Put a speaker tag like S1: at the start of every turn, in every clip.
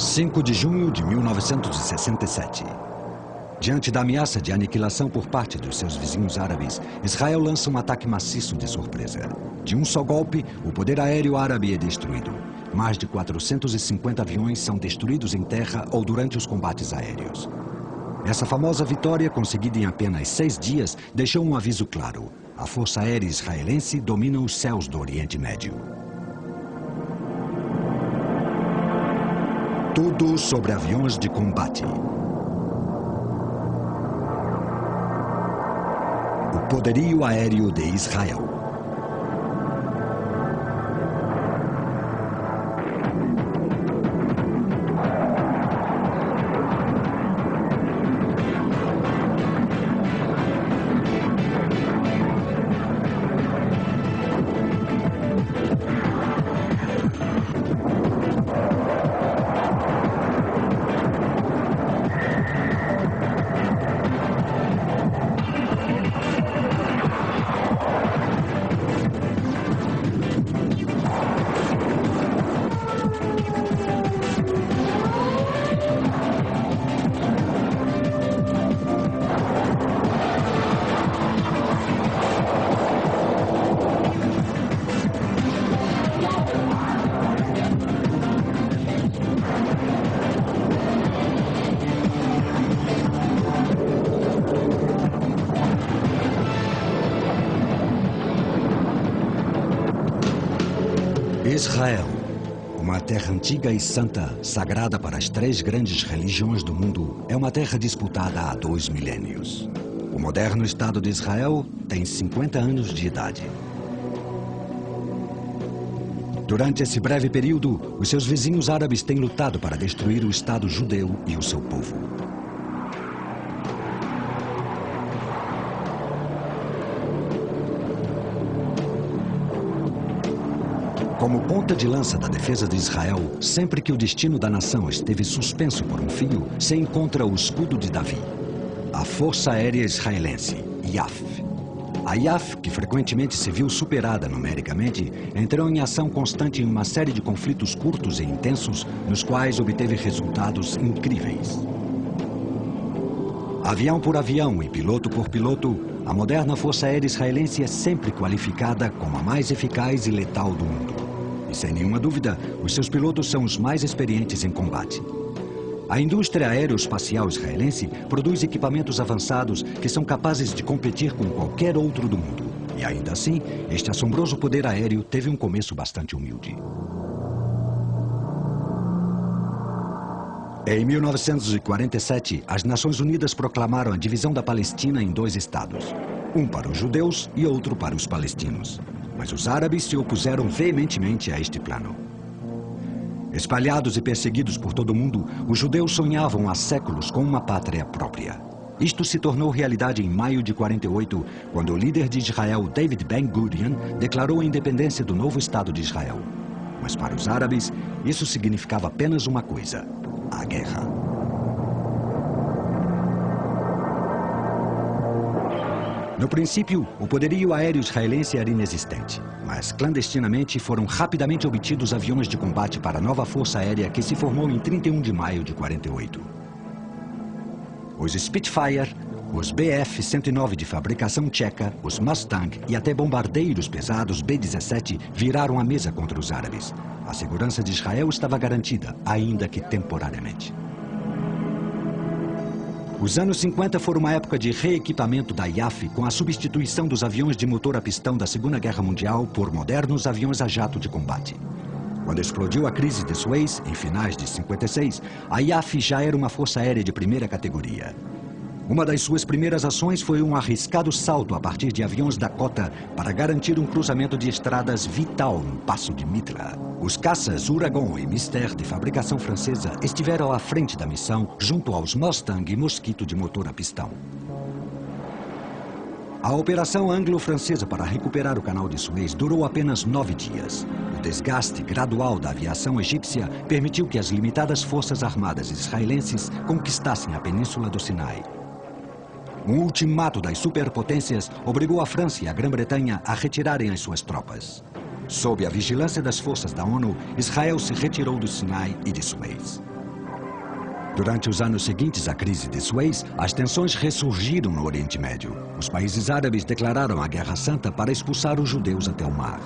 S1: 5 de junho de 1967. Diante da ameaça de aniquilação por parte dos seus vizinhos árabes, Israel lança um ataque maciço de surpresa. De um só golpe, o poder aéreo árabe é destruído. Mais de 450 aviões são destruídos em terra ou durante os combates aéreos. Essa famosa vitória, conseguida em apenas 6 dias, deixou um aviso claro. A Força Aérea Israelense domina os céus do Oriente Médio. Tudo sobre aviões de combate. O poderio aéreo de Israel. Israel, uma terra antiga e santa, sagrada para as 3 grandes religiões do mundo, é uma terra disputada há 2 milênios. O moderno Estado de Israel tem 50 anos de idade. Durante esse breve período, os seus vizinhos árabes têm lutado para destruir o Estado judeu e o seu povo. Como ponta de lança da defesa de Israel, sempre que o destino da nação esteve suspenso por um fio, se encontra o escudo de Davi, a Força Aérea Israelense, IAF. A IAF, que frequentemente se viu superada numericamente, entrou em ação constante em uma série de conflitos curtos e intensos, nos quais obteve resultados incríveis. Avião por avião e piloto por piloto, a moderna Força Aérea Israelense é sempre qualificada como a mais eficaz e letal do mundo. E, sem nenhuma dúvida, os seus pilotos são os mais experientes em combate. A indústria aeroespacial israelense produz equipamentos avançados que são capazes de competir com qualquer outro do mundo. E ainda assim, este assombroso poder aéreo teve um começo bastante humilde. Em 1947, as Nações Unidas proclamaram a divisão da Palestina em 2 estados. Um para os judeus e outro para os palestinos. Mas os árabes se opuseram veementemente a este plano. Espalhados e perseguidos por todo o mundo, os judeus sonhavam há séculos com uma pátria própria. Isto se tornou realidade em maio de 48, quando o líder de Israel, David Ben-Gurion, declarou a independência do novo Estado de Israel. Mas para os árabes, isso significava apenas uma coisa: a guerra. No princípio, o poderio aéreo israelense era inexistente, mas clandestinamente foram rapidamente obtidos aviões de combate para a nova força aérea que se formou em 31 de maio de 48. Os Spitfire, os Bf-109 de fabricação tcheca, os Mustang e até bombardeiros pesados B-17 viraram a mesa contra os árabes. A segurança de Israel estava garantida, ainda que temporariamente. Os anos 50 foram uma época de reequipamento da IAF com a substituição dos aviões de motor a pistão da Segunda Guerra Mundial por modernos aviões a jato de combate. Quando explodiu a crise de Suez, em finais de 56, a IAF já era uma força aérea de primeira categoria. Uma das suas primeiras ações foi um arriscado salto a partir de aviões Dakota para garantir um cruzamento de estradas vital no Passo de Mitla. Os caças Uragon e Mystère, de fabricação francesa, estiveram à frente da missão junto aos Mustang e Mosquito de motor a pistão. A operação anglo-francesa para recuperar o canal de Suez durou apenas 9 dias. O desgaste gradual da aviação egípcia permitiu que as limitadas forças armadas israelenses conquistassem a península do Sinai. Um ultimato das superpotências obrigou a França e a Grã-Bretanha a retirarem as suas tropas. Sob a vigilância das forças da ONU, Israel se retirou do Sinai e de Suez. Durante os anos seguintes à crise de Suez, as tensões ressurgiram no Oriente Médio. Os países árabes declararam a Guerra Santa para expulsar os judeus até o mar.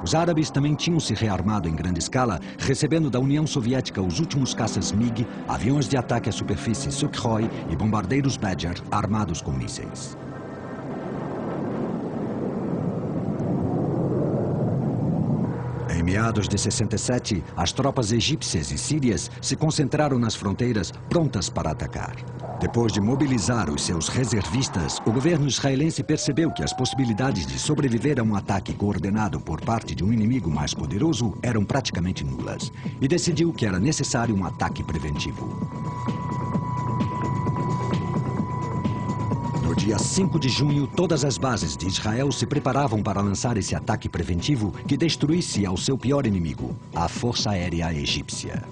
S1: Os árabes também tinham se rearmado em grande escala, recebendo da União Soviética os últimos caças MiG, aviões de ataque à superfície Sukhoi e bombardeiros Badger armados com mísseis. Em meados de 67, as tropas egípcias e sírias se concentraram nas fronteiras, prontas para atacar. Depois de mobilizar os seus reservistas, o governo israelense percebeu que as possibilidades de sobreviver a um ataque coordenado por parte de um inimigo mais poderoso eram praticamente nulas, e decidiu que era necessário um ataque preventivo. No dia 5 de junho, todas as bases de Israel se preparavam para lançar esse ataque preventivo que destruísse ao seu pior inimigo, a Força Aérea Egípcia.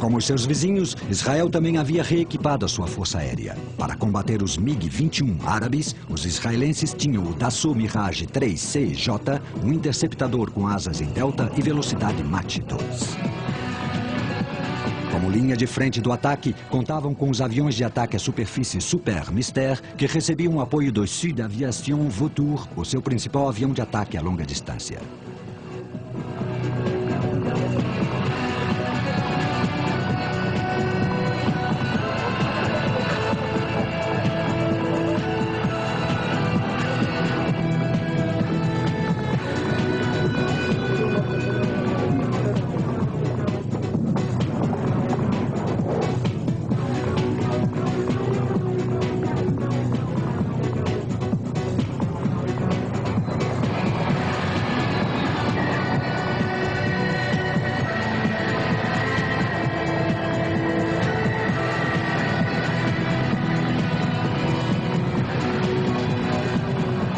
S1: Como os seus vizinhos, Israel também havia reequipado a sua força aérea. Para combater os MiG-21 árabes, os israelenses tinham o Dassault Mirage 3CJ, um interceptador com asas em delta e velocidade Mach 2. Como linha de frente do ataque, contavam com os aviões de ataque à superfície Super Mystère, que recebiam o apoio do Sud Aviation Vautour, o seu principal avião de ataque a longa distância.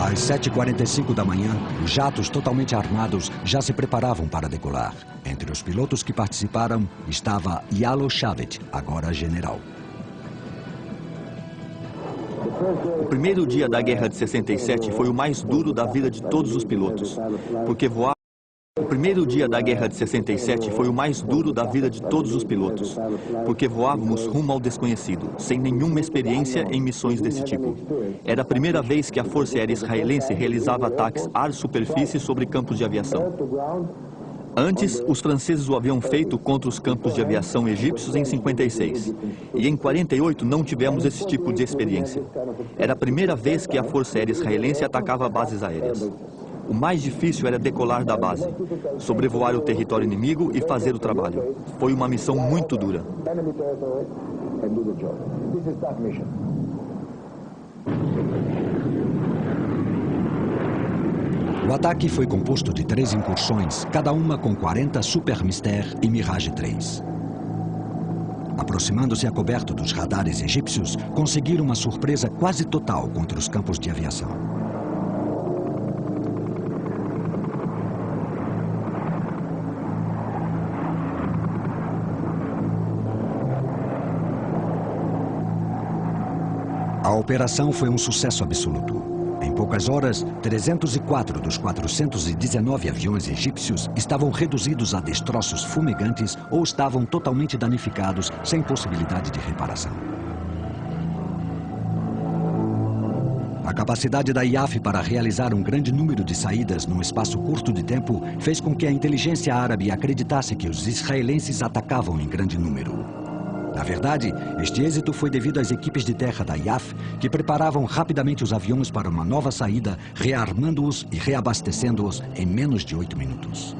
S1: Às 7h45 da manhã, os jatos totalmente armados já se preparavam para decolar. Entre os pilotos que participaram estava Yalo Shavit, agora general.
S2: O primeiro dia da Guerra de 67 foi o mais duro da vida de todos os pilotos, porque voar... O primeiro dia da Guerra de 67 foi o mais duro da vida de todos os pilotos, porque voávamos rumo ao desconhecido, sem nenhuma experiência em missões desse tipo. Era a primeira vez que a Força Aérea Israelense realizava ataques ar-superfície sobre campos de aviação. Antes, os franceses o haviam feito contra os campos de aviação egípcios em 56. E em 48 não tivemos esse tipo de experiência. Era a primeira vez que a Força Aérea Israelense atacava bases aéreas. O mais difícil era decolar da base, sobrevoar o território inimigo e fazer o trabalho. Foi uma missão muito dura.
S1: O ataque foi composto de 3 incursões, cada uma com 40 Super Mystère e Mirage 3. Aproximando-se a coberto dos radares egípcios, conseguiram uma surpresa quase total contra os campos de aviação. A operação foi um sucesso absoluto. Em poucas horas, 304 dos 419 aviões egípcios estavam reduzidos a destroços fumegantes ou estavam totalmente danificados, sem possibilidade de reparação. A capacidade da IAF para realizar um grande número de saídas num espaço curto de tempo fez com que a inteligência árabe acreditasse que os israelenses atacavam em grande número. Na verdade, este êxito foi devido às equipes de terra da IAF, que preparavam rapidamente os aviões para uma nova saída, rearmando-os e reabastecendo-os em menos de 8 minutos.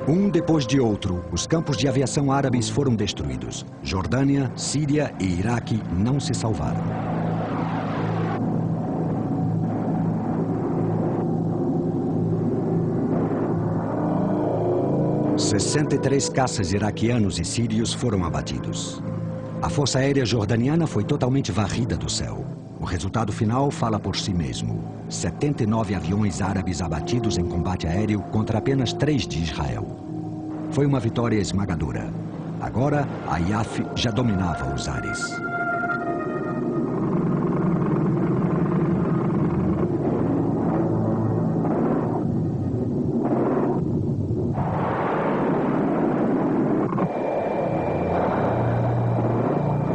S1: Um depois de outro, os campos de aviação árabes foram destruídos. Jordânia, Síria e Iraque não se salvaram. – 63 caças iraquianos e sírios foram abatidos. A Força Aérea Jordaniana foi totalmente varrida do céu. O resultado final fala por si mesmo. 79 aviões árabes abatidos em combate aéreo contra apenas 3 de Israel. Foi uma vitória esmagadora. Agora, a IAF já dominava os ares.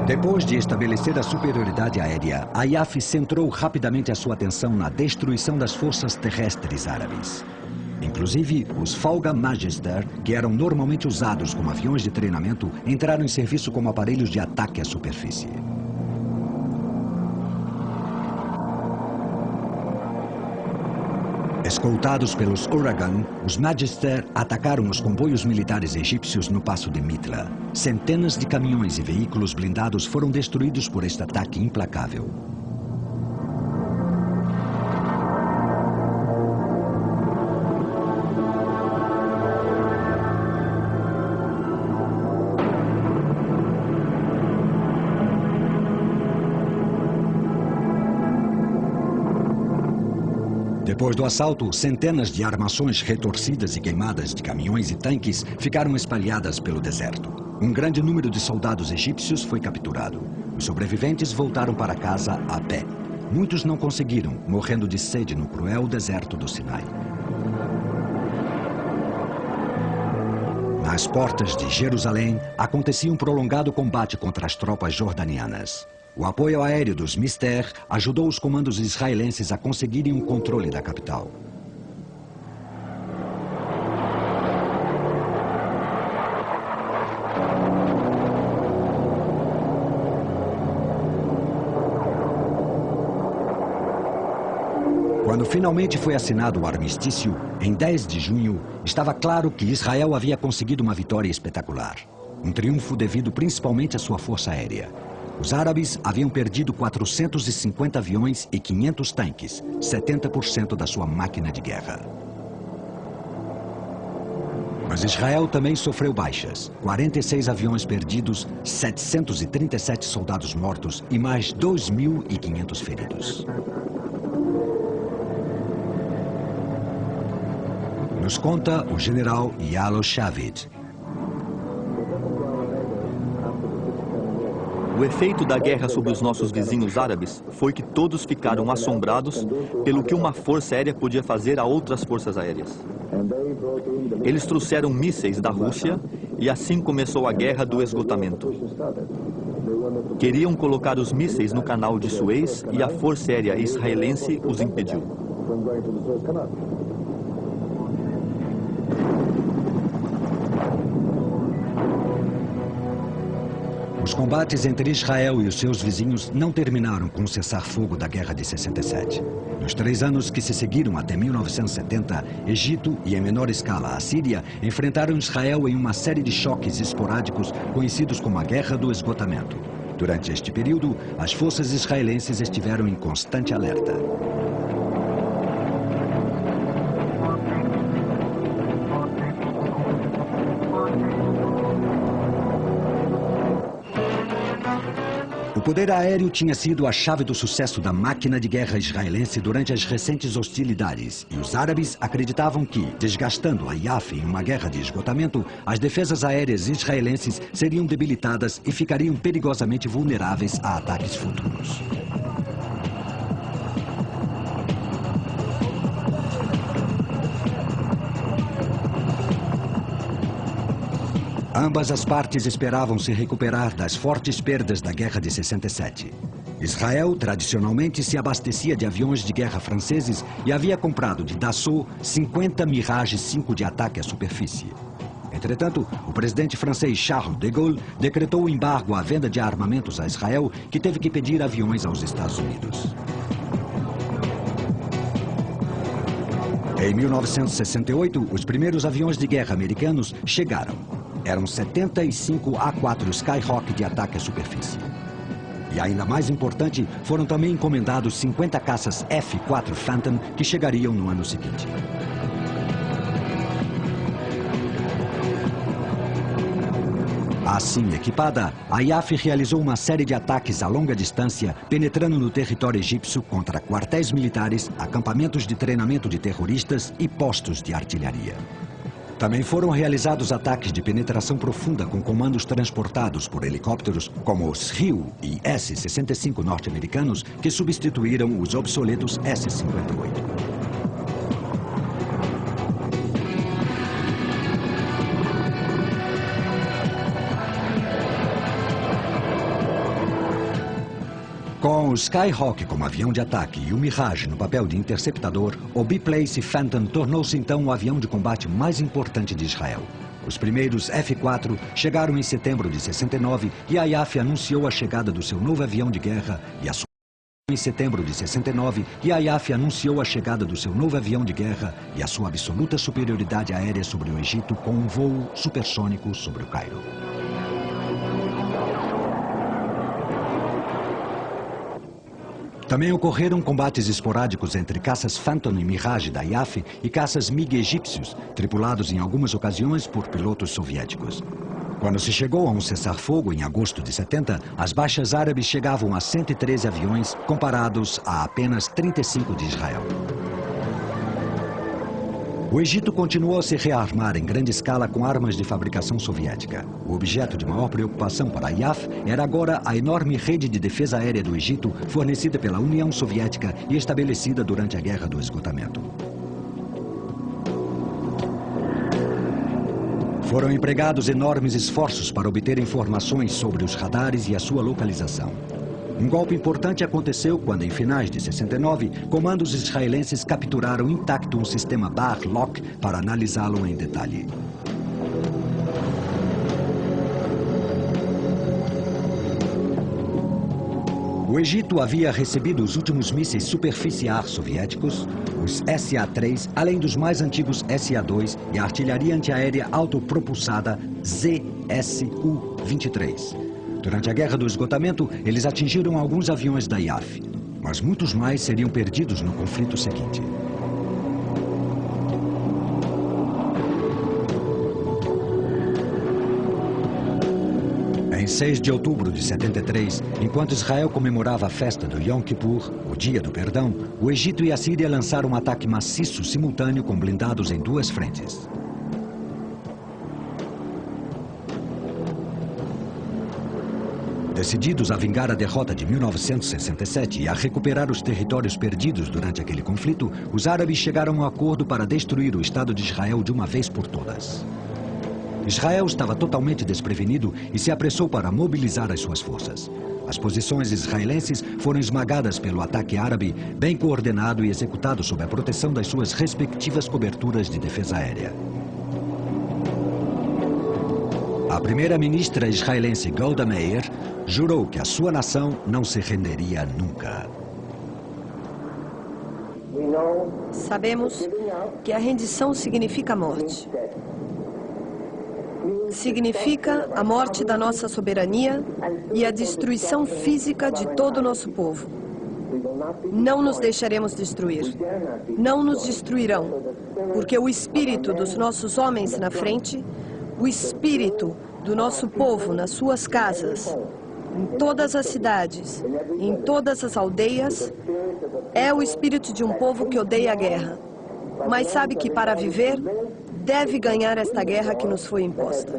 S1: Depois de estabelecer a superioridade aérea, a IAF centrou rapidamente a sua atenção na destruição das forças terrestres árabes. Inclusive, os Fauga Magister, que eram normalmente usados como aviões de treinamento, entraram em serviço como aparelhos de ataque à superfície. Escoltados pelos Oregon, os Magister atacaram os comboios militares egípcios no passo de Mitla. Centenas de caminhões e veículos blindados foram destruídos por este ataque implacável. Depois do assalto, centenas de armações retorcidas e queimadas de caminhões e tanques ficaram espalhadas pelo deserto. Um grande número de soldados egípcios foi capturado. Os sobreviventes voltaram para casa a pé. Muitos não conseguiram, morrendo de sede no cruel deserto do Sinai. Nas portas de Jerusalém, acontecia um prolongado combate contra as tropas jordanianas. O apoio aéreo dos Mister ajudou os comandos israelenses a conseguirem o controle da capital. Quando finalmente foi assinado o armistício, em 10 de junho, estava claro que Israel havia conseguido uma vitória espetacular. Um triunfo devido principalmente à sua força aérea. Os árabes haviam perdido 450 aviões e 500 tanques, 70% da sua máquina de guerra. Mas Israel também sofreu baixas. 46 aviões perdidos, 737 soldados mortos e mais 2.500 feridos. Nos conta o general Yalo Shavid.
S2: O efeito da guerra sobre os nossos vizinhos árabes foi que todos ficaram assombrados pelo que uma força aérea podia fazer a outras forças aéreas. Eles trouxeram mísseis da Rússia e assim começou a guerra do esgotamento. Queriam colocar os mísseis no canal de Suez e a força aérea israelense os impediu.
S1: Os combates entre Israel e os seus vizinhos não terminaram com o cessar-fogo da Guerra de 67. Nos 3 anos que se seguiram até 1970, Egito e, em menor escala, a Síria enfrentaram Israel em uma série de choques esporádicos conhecidos como a Guerra do Esgotamento. Durante este período, as forças israelenses estiveram em constante alerta. O poder aéreo tinha sido a chave do sucesso da máquina de guerra israelense durante as recentes hostilidades, e os árabes acreditavam que, desgastando a IAF em uma guerra de esgotamento, as defesas aéreas israelenses seriam debilitadas e ficariam perigosamente vulneráveis a ataques futuros. Ambas as partes esperavam se recuperar das fortes perdas da Guerra de 67. Israel, tradicionalmente, se abastecia de aviões de guerra franceses e havia comprado de Dassault 50 Mirage 5 de ataque à superfície. Entretanto, o presidente francês Charles de Gaulle decretou o embargo à venda de armamentos a Israel, que teve que pedir aviões aos Estados Unidos. Em 1968, os primeiros aviões de guerra americanos chegaram. Eram 75 A4 Skyhawk de ataque à superfície. E ainda mais importante, foram também encomendados 50 caças F-4 Phantom que chegariam no ano seguinte. A Assim equipada, a IAF realizou uma série de ataques a longa distância, penetrando no território egípcio contra quartéis militares, acampamentos de treinamento de terroristas e postos de artilharia. Também foram realizados ataques de penetração profunda com comandos transportados por helicópteros, como os RIU e S-65 norte-americanos, que substituíram os obsoletos S-58. Com o Skyhawk como avião de ataque e o Mirage no papel de interceptador, o Biplace Phantom tornou-se então o avião de combate mais importante de Israel. Os primeiros F-4 chegaram em setembro de 69 e a IAF anunciou a chegada do seu novo avião de guerra em setembro de 69 e a IAF anunciou a chegada do seu novo avião de guerra e a sua absoluta superioridade aérea sobre o Egito com um voo supersônico sobre o Cairo. Também ocorreram combates esporádicos entre caças Phantom e Mirage da IAF e caças MiG egípcios, tripulados em algumas ocasiões por pilotos soviéticos. Quando se chegou a um cessar-fogo em agosto de 70, as baixas árabes chegavam a 113 aviões, comparados a apenas 35 de Israel. O Egito continuou a se rearmar em grande escala com armas de fabricação soviética. O objeto de maior preocupação para a IAF era agora a enorme rede de defesa aérea do Egito, fornecida pela União Soviética e estabelecida durante a Guerra do Esgotamento. Foram empregados enormes esforços para obter informações sobre os radares e a sua localização. Um golpe importante aconteceu quando, em finais de 69, comandos israelenses capturaram intacto um sistema Bar-Lock para analisá-lo em detalhe. O Egito havia recebido os últimos mísseis superficiar soviéticos, os SA-3, além dos mais antigos SA-2 e a artilharia antiaérea autopropulsada ZSU-23. Durante a Guerra do Esgotamento, eles atingiram alguns aviões da IAF, mas muitos mais seriam perdidos no conflito seguinte. Em 6 de outubro de 73, enquanto Israel comemorava a festa do Yom Kippur, o Dia do Perdão, o Egito e a Síria lançaram um ataque maciço simultâneo com blindados em duas frentes. Decididos a vingar a derrota de 1967 e a recuperar os territórios perdidos durante aquele conflito, os árabes chegaram a um acordo para destruir o Estado de Israel de uma vez por todas. Israel estava totalmente desprevenido e se apressou para mobilizar as suas forças. As posições israelenses foram esmagadas pelo ataque árabe, bem coordenado e executado sob a proteção das suas respectivas coberturas de defesa aérea. A primeira-ministra israelense Golda Meir jurou que a sua nação não se renderia nunca.
S3: Sabemos que a rendição significa morte. Significa a morte da nossa soberania e a destruição física de todo o nosso povo. Não nos deixaremos destruir. Não nos destruirão, porque o espírito dos nossos homens na frente, o espírito do nosso povo nas suas casas, em todas as cidades, em todas as aldeias, é o espírito de um povo que odeia a guerra, mas sabe que para viver, deve ganhar esta guerra que nos foi imposta.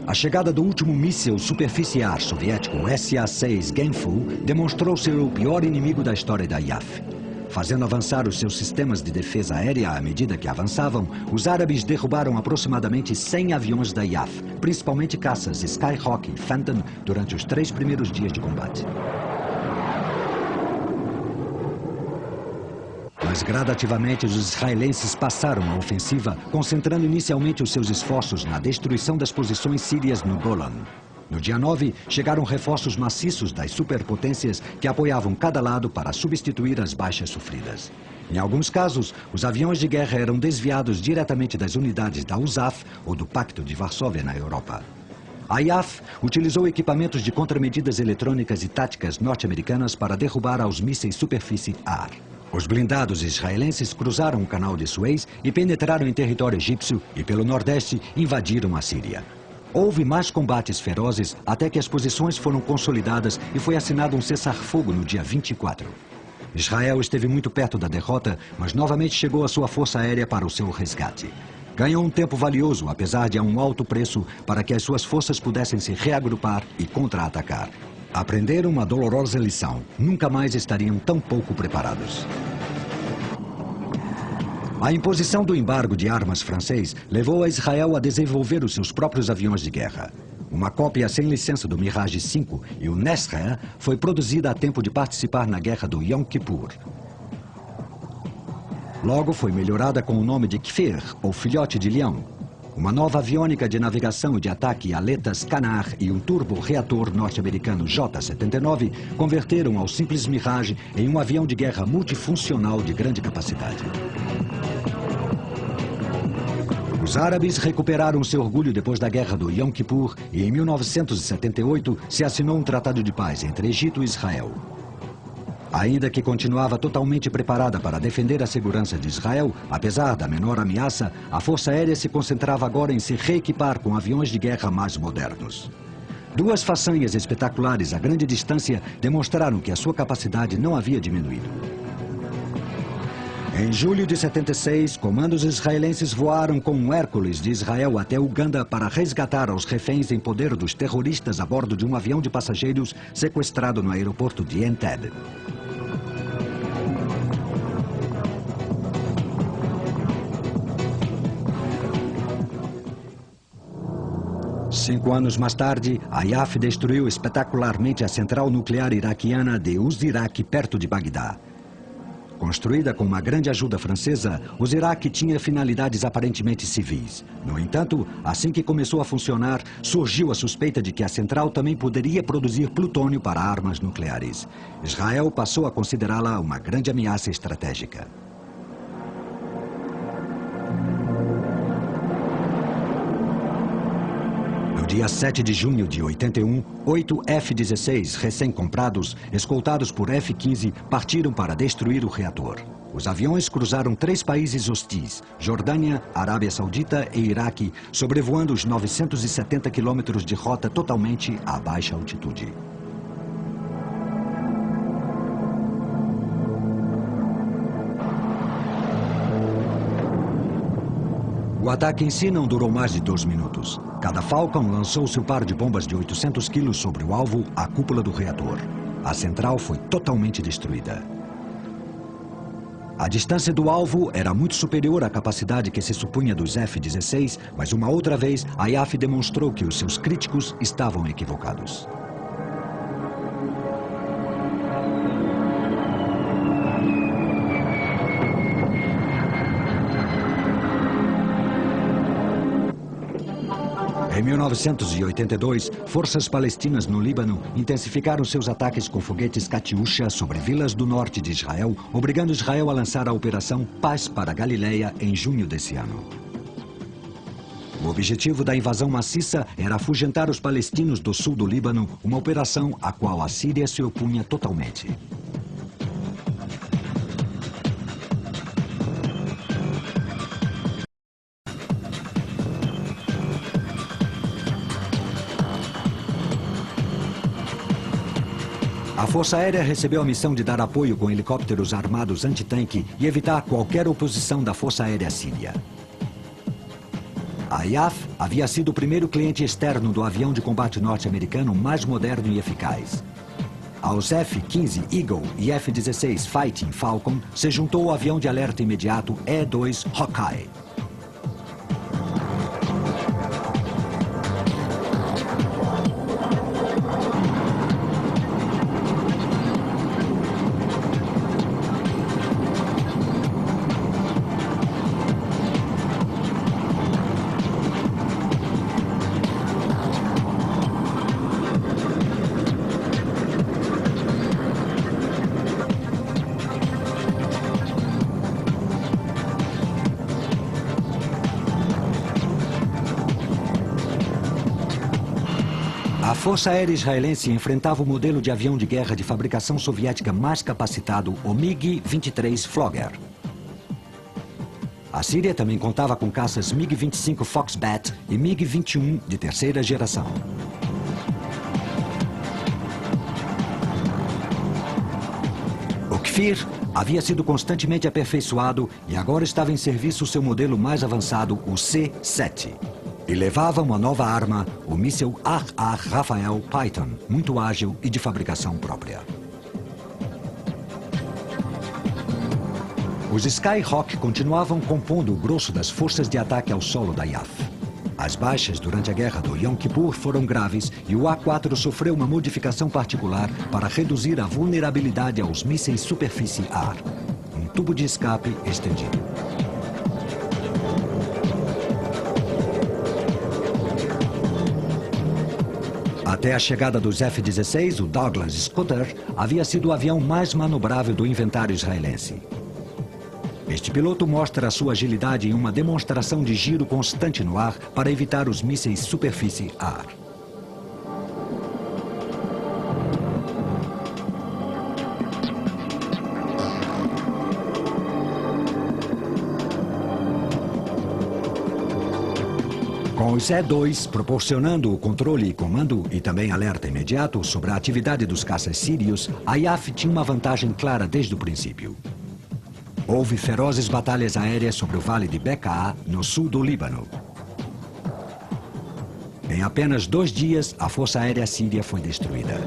S1: A chegada do último míssil superficiar soviético, o SA-6 Genfu, demonstrou ser o pior inimigo da história da IAF. Fazendo avançar os seus sistemas de defesa aérea à medida que avançavam, os árabes derrubaram aproximadamente 100 aviões da IAF, principalmente caças Skyhawk e Phantom, durante os 3 primeiros dias de combate. Mas gradativamente os israelenses passaram a ofensiva, concentrando inicialmente os seus esforços na destruição das posições sírias no Golan. No dia 9, chegaram reforços maciços das superpotências que apoiavam cada lado para substituir as baixas sofridas. Em alguns casos, os aviões de guerra eram desviados diretamente das unidades da USAF ou do Pacto de Varsóvia na Europa. A IAF utilizou equipamentos de contramedidas eletrônicas e táticas norte-americanas para derrubar aos mísseis superfície-ar. Os blindados israelenses cruzaram o canal de Suez e penetraram em território egípcio e, pelo nordeste, invadiram a Síria. Houve mais combates ferozes até que as posições foram consolidadas e foi assinado um cessar-fogo no dia 24. Israel esteve muito perto da derrota, mas novamente chegou a sua força aérea para o seu resgate. Ganhou um tempo valioso, apesar de a um alto preço, para que as suas forças pudessem se reagrupar e contra-atacar. Aprenderam uma dolorosa lição. Nunca mais estariam tão pouco preparados. A imposição do embargo de armas francês levou a Israel a desenvolver os seus próprios aviões de guerra. Uma cópia sem licença do Mirage 5 e o Nesra foi produzida a tempo de participar na guerra do Yom Kippur. Logo foi melhorada com o nome de Kfir, ou filhote de leão. Uma nova aviônica de navegação e de ataque aletas Canar e um turbo-reator norte-americano J-79 converteram ao simples Mirage em um avião de guerra multifuncional de grande capacidade. Os árabes recuperaram seu orgulho depois da guerra do Yom Kippur e em 1978 se assinou um tratado de paz entre Egito e Israel. Ainda que continuava totalmente preparada para defender a segurança de Israel, apesar da menor ameaça, a Força Aérea se concentrava agora em se reequipar com aviões de guerra mais modernos. Duas façanhas espetaculares a grande distância demonstraram que a sua capacidade não havia diminuído. Em julho de 76, comandos israelenses voaram com um Hércules de Israel até Uganda para resgatar os reféns em poder dos terroristas a bordo de um avião de passageiros sequestrado no aeroporto de Entebbe. 5 anos mais tarde, a IAF destruiu espetacularmente a central nuclear iraquiana de Uzirak, perto de Bagdá. Construída com uma grande ajuda francesa, Uzirak tinha finalidades aparentemente civis. No entanto, assim que começou a funcionar, surgiu a suspeita de que a central também poderia produzir plutônio para armas nucleares. Israel passou a considerá-la uma grande ameaça estratégica. No dia 7 de junho de 81, 8 F-16 recém-comprados, escoltados por F-15, partiram para destruir o reator. Os aviões cruzaram 3 países hostis, Jordânia, Arábia Saudita e Iraque, sobrevoando os 970 quilômetros de rota totalmente a baixa altitude. O ataque em si não durou mais de 2 minutos. Cada Falcon lançou seu par de bombas de 800 quilos sobre o alvo, a cúpula do reator. A central foi totalmente destruída. A distância do alvo era muito superior à capacidade que se supunha dos F-16, mas uma outra vez a IAF demonstrou que os seus críticos estavam equivocados. Em 1982, forças palestinas no Líbano intensificaram seus ataques com foguetes Katyusha sobre vilas do norte de Israel, obrigando Israel a lançar a Operação Paz para Galileia em junho desse ano. O objetivo da invasão maciça era afugentar os palestinos do sul do Líbano, uma operação à qual a Síria se opunha totalmente. A Força Aérea recebeu a missão de dar apoio com helicópteros armados antitanque e evitar qualquer oposição da Força Aérea Síria. A IAF havia sido o primeiro cliente externo do avião de combate norte-americano mais moderno e eficaz. Aos F-15 Eagle e F-16 Fighting Falcon se juntou o avião de alerta imediato E-2 Hawkeye. Força Aérea Israelense enfrentava o modelo de avião de guerra de fabricação soviética mais capacitado, o MiG-23 Flogger. A Síria também contava com caças MiG-25 Foxbat e MiG-21 de terceira geração. O Kfir havia sido constantemente aperfeiçoado e agora estava em serviço seu modelo mais avançado, o C-7. E levava uma nova arma, o míssil Ar Rafael Python, muito ágil e de fabricação própria. Os Skyhawk continuavam compondo o grosso das forças de ataque ao solo da IAF. As baixas durante a guerra do Yom Kippur foram graves e o A-4 sofreu uma modificação particular para reduzir a vulnerabilidade aos mísseis superfície-ar. Um tubo de escape estendido. Até a chegada dos F-16, o Douglas Scooter havia sido o avião mais manobrável do inventário israelense. Este piloto mostra a sua agilidade em uma demonstração de giro constante no ar para evitar os mísseis superfície-ar. Com os E-2 proporcionando o controle e comando e também alerta imediato sobre a atividade dos caças sírios, a IAF tinha uma vantagem clara desde o princípio. Houve ferozes batalhas aéreas sobre o vale de Bekaa, no sul do Líbano. Em apenas 2 dias, a Força Aérea Síria foi destruída.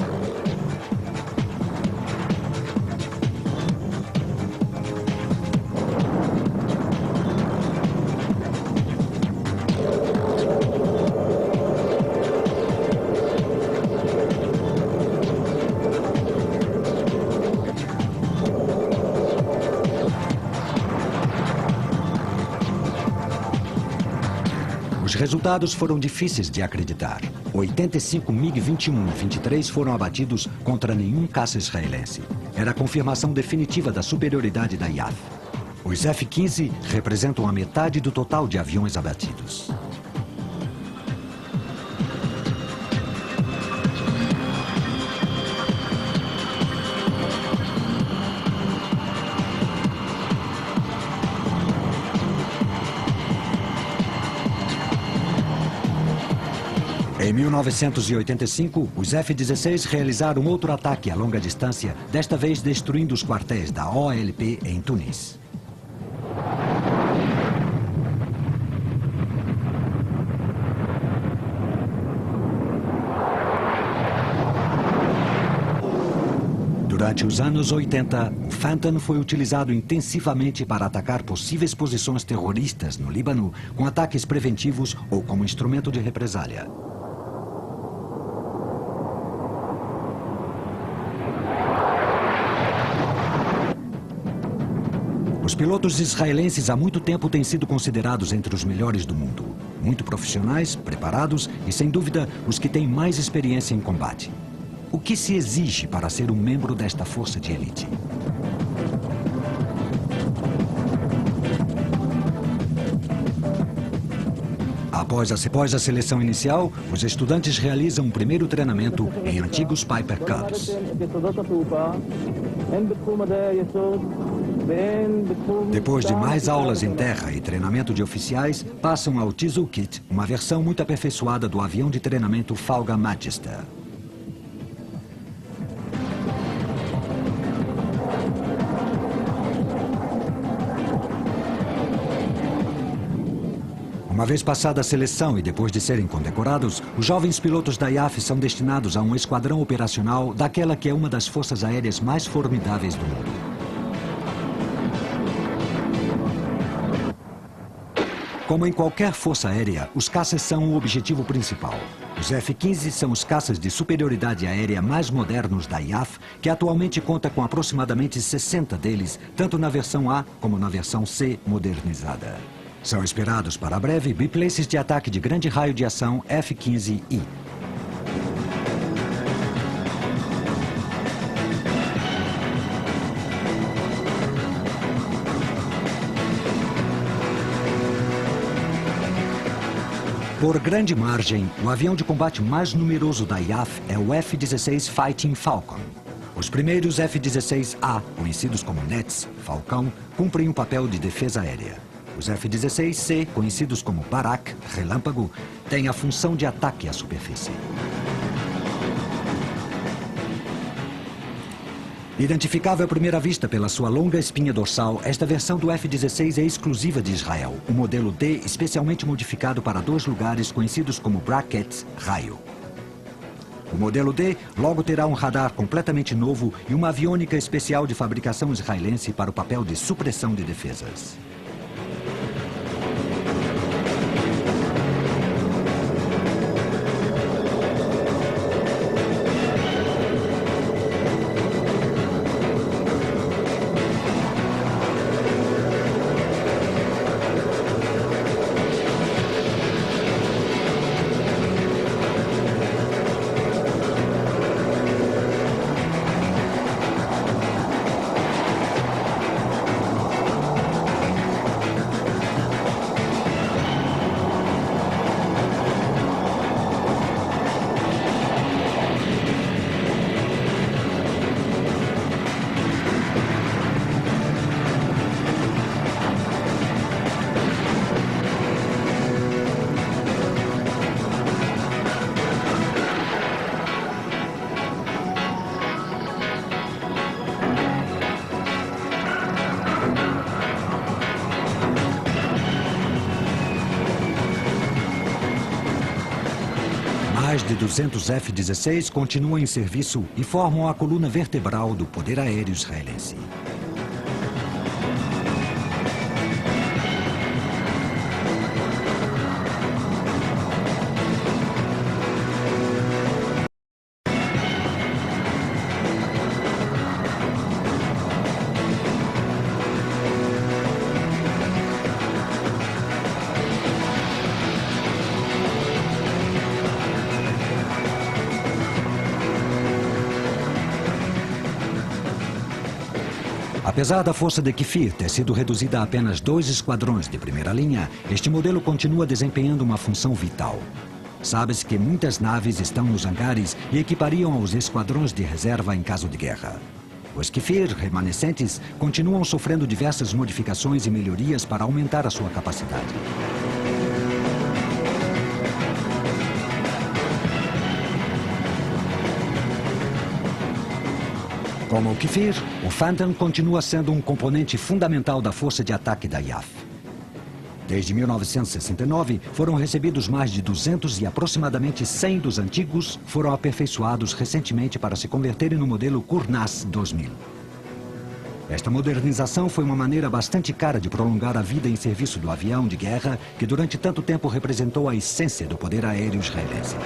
S1: Os resultados foram difíceis de acreditar. 85 MiG-21 e 23 foram abatidos contra nenhum caça israelense. Era a confirmação definitiva da superioridade da IAF. Os F-15 representam a metade do total de aviões abatidos. Em 1985, os F-16 realizaram outro ataque a longa distância, desta vez destruindo os quartéis da OLP em Tunis. Durante os anos 80, o Phantom foi utilizado intensivamente para atacar possíveis posições terroristas no Líbano com ataques preventivos ou como instrumento de represália. Os pilotos israelenses há muito tempo têm sido considerados entre os melhores do mundo. Muito profissionais, preparados e, sem dúvida, os que têm mais experiência em combate. O que se exige para ser um membro desta força de elite? Após a seleção inicial, os estudantes realizam um primeiro treinamento em antigos Piper Cubs. Depois de mais aulas em terra e treinamento de oficiais, passam ao Tizul Kit, uma versão muito aperfeiçoada do avião de treinamento Fauga Magister. Uma vez passada a seleção e depois de serem condecorados, os jovens pilotos da IAF são destinados a um esquadrão operacional daquela que é uma das forças aéreas mais formidáveis do mundo. Como em qualquer força aérea, os caças são o objetivo principal. Os F-15 são os caças de superioridade aérea mais modernos da IAF, que atualmente conta com aproximadamente 60 deles, tanto na versão A como na versão C modernizada. São esperados para breve biplaces de ataque de grande raio de ação F-15I. Por grande margem, o avião de combate mais numeroso da IAF é o F-16 Fighting Falcon. Os primeiros F-16A, conhecidos como NETs, Falcão, cumprem o papel de defesa aérea. Os F-16C, conhecidos como Barak, Relâmpago, têm a função de ataque à superfície. Identificável à primeira vista pela sua longa espinha dorsal, esta versão do F-16 é exclusiva de Israel, o modelo D especialmente modificado para 2 lugares conhecidos como brackets raio. O modelo D logo terá um radar completamente novo e uma aviônica especial de fabricação israelense para o papel de supressão de defesas. Mais de 200 F-16 continuam em serviço e formam a coluna vertebral do poder aéreo israelense. Apesar da força de Kfir ter sido reduzida a apenas 2 esquadrões de primeira linha, este modelo continua desempenhando uma função vital. Sabe-se que muitas naves estão nos hangares e equipariam aos esquadrões de reserva em caso de guerra. Os Kfir remanescentes continuam sofrendo diversas modificações e melhorias para aumentar a sua capacidade. Como o Kfir, o Phantom continua sendo um componente fundamental da força de ataque da IAF. Desde 1969, foram recebidos mais de 200 e aproximadamente 100 dos antigos foram aperfeiçoados recentemente para se converterem no modelo Kurnas 2000. Esta modernização foi uma maneira bastante cara de prolongar a vida em serviço do avião de guerra que durante tanto tempo representou a essência do poder aéreo israelense.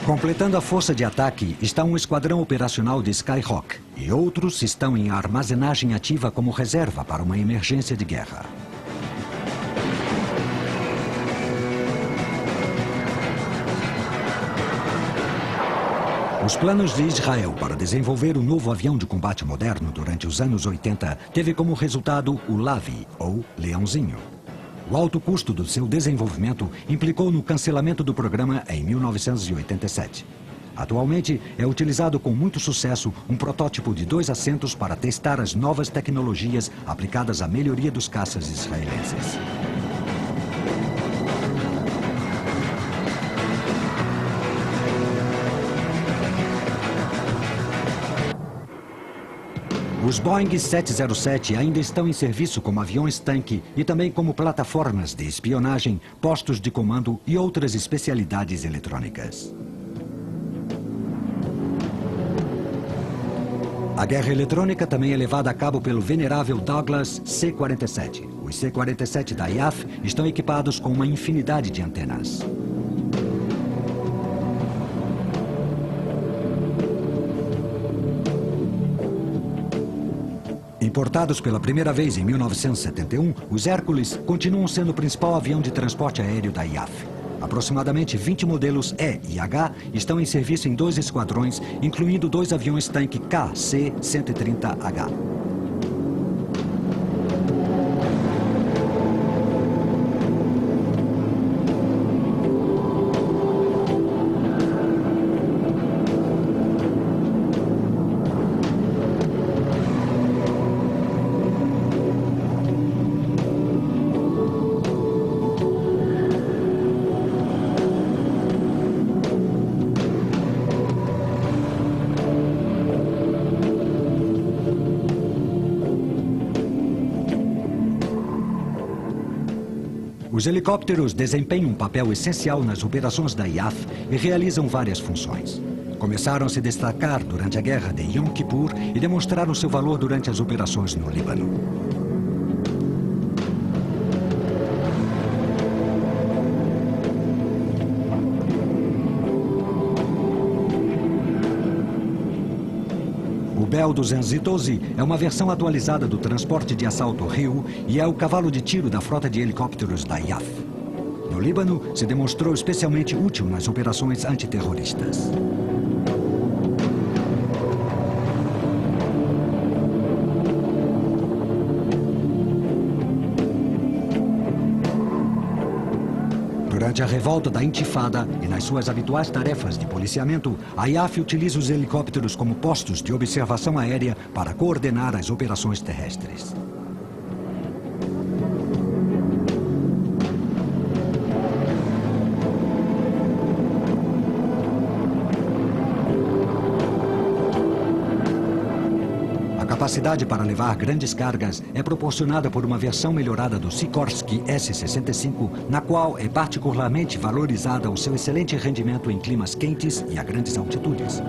S1: Completando a força de ataque está um esquadrão operacional de Skyhawk e outros estão em armazenagem ativa como reserva para uma emergência de guerra. Os planos de Israel para desenvolver um novo avião de combate moderno durante os anos 80 teve como resultado o Lavi, ou Leãozinho. O alto custo do seu desenvolvimento implicou no cancelamento do programa em 1987. Atualmente, é utilizado com muito sucesso um protótipo de 2 assentos para testar as novas tecnologias aplicadas à melhoria dos caças israelenses. Os Boeing 707 ainda estão em serviço como aviões-tanque e também como plataformas de espionagem, postos de comando e outras especialidades eletrônicas. A guerra eletrônica também é levada a cabo pelo venerável Douglas C-47. Os C-47 da IAF estão equipados com uma infinidade de antenas. Importados pela primeira vez em 1971, os Hércules continuam sendo o principal avião de transporte aéreo da IAF. Aproximadamente 20 modelos E e H estão em serviço em 2 esquadrões, incluindo 2 aviões-tanque KC-130H. Os helicópteros desempenham um papel essencial nas operações da IAF e realizam várias funções. Começaram a se destacar durante a guerra de Yom Kippur e demonstraram seu valor durante as operações no Líbano. O Bell 212 é uma versão atualizada do transporte de assalto Rio e é o cavalo de tiro da frota de helicópteros da IAF. No Líbano, se demonstrou especialmente útil nas operações antiterroristas. Durante a revolta da Intifada e nas suas habituais tarefas de policiamento, a IAF utiliza os helicópteros como postos de observação aérea para coordenar as operações terrestres. A capacidade para levar grandes cargas é proporcionada por uma versão melhorada do Sikorsky S-65, na qual é particularmente valorizada o seu excelente rendimento em climas quentes e a grandes altitudes.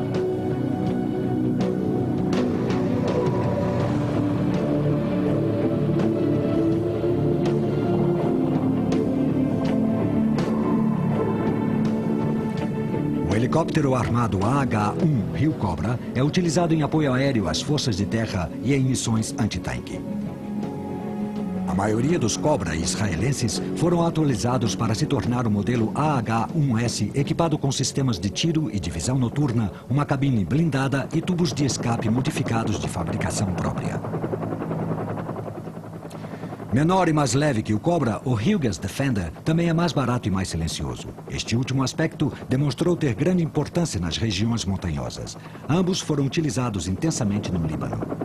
S1: O helicóptero armado AH-1 Rio Cobra é utilizado em apoio aéreo às forças de terra e em missões antitanque. A maioria dos Cobra israelenses foram atualizados para se tornar o modelo AH-1S, equipado com sistemas de tiro e de visão noturna, uma cabine blindada e tubos de escape modificados de fabricação própria. Menor e mais leve que o Cobra, o Hughes Defender também é mais barato e mais silencioso. Este último aspecto demonstrou ter grande importância nas regiões montanhosas. Ambos foram utilizados intensamente no Líbano.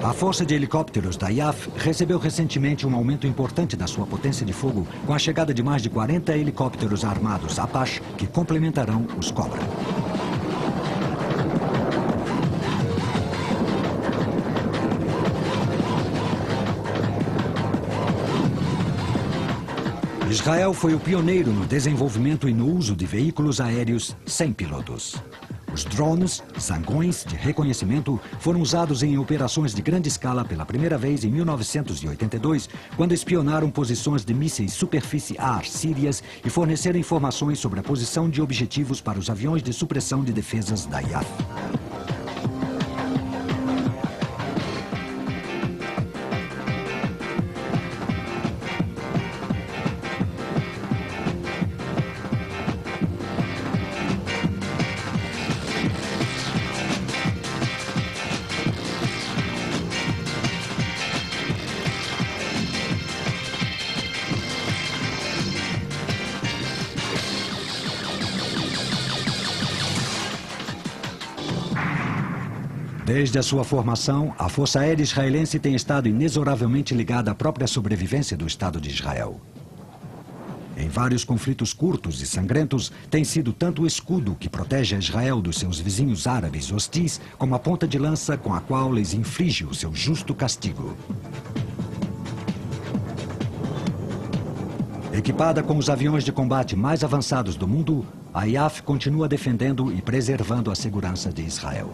S1: A Força de Helicópteros da IAF recebeu recentemente um aumento importante da sua potência de fogo com a chegada de mais de 40 helicópteros armados Apache que complementarão os Cobra. Israel foi o pioneiro no desenvolvimento e no uso de veículos aéreos sem pilotos. Os drones, zangões de reconhecimento, foram usados em operações de grande escala pela primeira vez em 1982, quando espionaram posições de mísseis superfície-ar sírias e forneceram informações sobre a posição de objetivos para os aviões de supressão de defesas da IAF. Desde a sua formação, a Força Aérea Israelense tem estado inexoravelmente ligada à própria sobrevivência do Estado de Israel. Em vários conflitos curtos e sangrentos, tem sido tanto o escudo que protege a Israel dos seus vizinhos árabes hostis, como a ponta de lança com a qual lhes inflige o seu justo castigo. Equipada com os aviões de combate mais avançados do mundo, a IAF continua defendendo e preservando a segurança de Israel.